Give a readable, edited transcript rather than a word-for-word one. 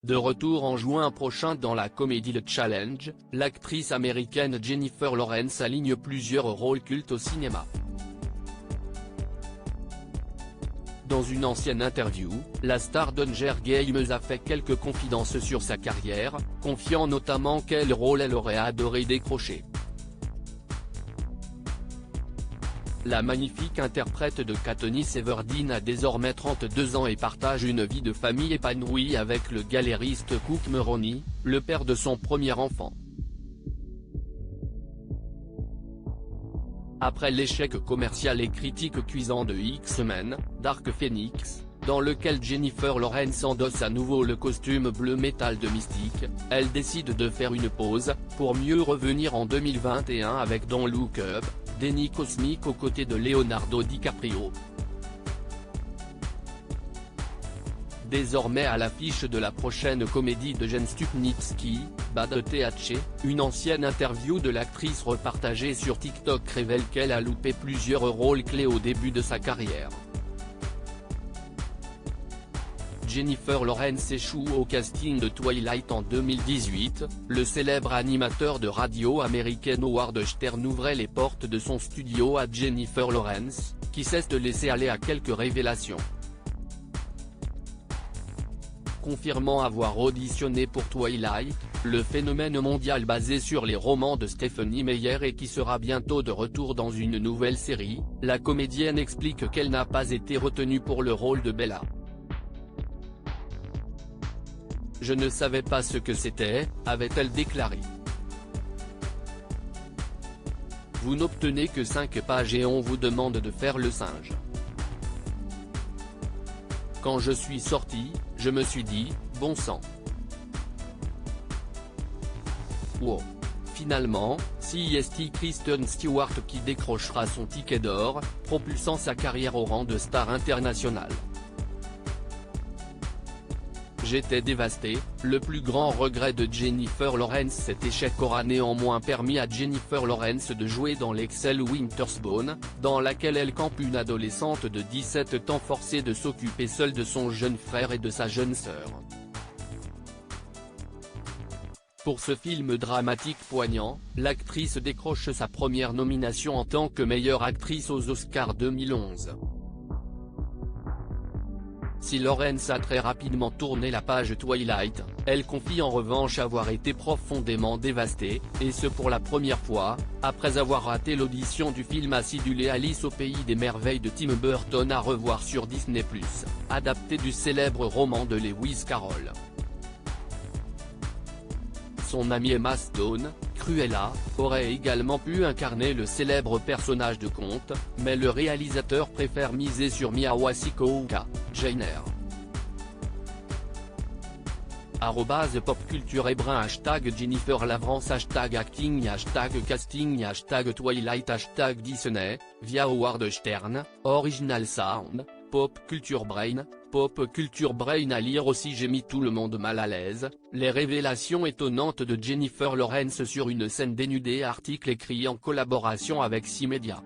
De retour en juin prochain dans la comédie The Challenge, l'actrice américaine Jennifer Lawrence aligne plusieurs rôles cultes au cinéma. Dans une ancienne interview, la star d'Hunger Games a fait quelques confidences sur sa carrière, confiant notamment quel rôle elle aurait adoré décrocher. La magnifique interprète de Katniss Everdeen a désormais 32 ans et partage une vie de famille épanouie avec le galériste Cook Maroney, le père de son premier enfant. Après l'échec commercial et critique cuisant de X-Men, Dark Phoenix, dans lequel Jennifer Lawrence endosse à nouveau le costume bleu métal de Mystique, elle décide de faire une pause, pour mieux revenir en 2021 avec Don't Look Up, déni cosmique aux côtés de Leonardo DiCaprio. Désormais à l'affiche de la prochaine comédie de Jen Stupnitsky, Bad THC, une ancienne interview de l'actrice repartagée sur TikTok révèle qu'elle a loupé plusieurs rôles clés au début de sa carrière. Jennifer Lawrence échoue au casting de Twilight en 2018, le célèbre animateur de radio américain Howard Stern ouvrait les portes de son studio à Jennifer Lawrence, qui cesse de laisser aller à quelques révélations. Confirmant avoir auditionné pour Twilight, le phénomène mondial basé sur les romans de Stephenie Meyer et qui sera bientôt de retour dans une nouvelle série, la comédienne explique qu'elle n'a pas été retenue pour le rôle de Bella. « Je ne savais pas ce que c'était », avait-elle déclaré. Vous n'obtenez que 5 pages et on vous demande de faire le singe. Quand je suis sortie, je me suis dit, bon sang. Wow. Finalement, c'est Kristen Stewart qui décrochera son ticket d'or, propulsant sa carrière au rang de star internationale. J'étais dévasté, le plus grand regret de Jennifer Lawrence. Cet échec aura néanmoins permis à Jennifer Lawrence de jouer dans l'Excel Winter's Bone, dans laquelle elle campe une adolescente de 17 ans forcée de s'occuper seule de son jeune frère et de sa jeune sœur. Pour ce film dramatique poignant, l'actrice décroche sa première nomination en tant que meilleure actrice aux Oscars 2011. Si Lawrence a très rapidement tourné la page Twilight, elle confie en revanche avoir été profondément dévastée, et ce pour la première fois, après avoir raté l'audition du film acidulé Alice au pays des merveilles de Tim Burton à revoir sur Disney+, adapté du célèbre roman de Lewis Carroll. Son amie Emma Stone, Cruella, aurait également pu incarner le célèbre personnage de conte, mais le réalisateur préfère miser sur Mia Wasikowska, Jane Eyre. @popculture Hébrun #Jennifer Lawrence #acting #casting #Twilight #Disney, via Howard Stern, Original Sound, Pop Culture Brain. Pop Culture Brain à lire aussi. J'ai mis tout le monde mal à l'aise, les révélations étonnantes de Jennifer Lawrence sur une scène dénudée. Article écrit en collaboration avec 6 médias.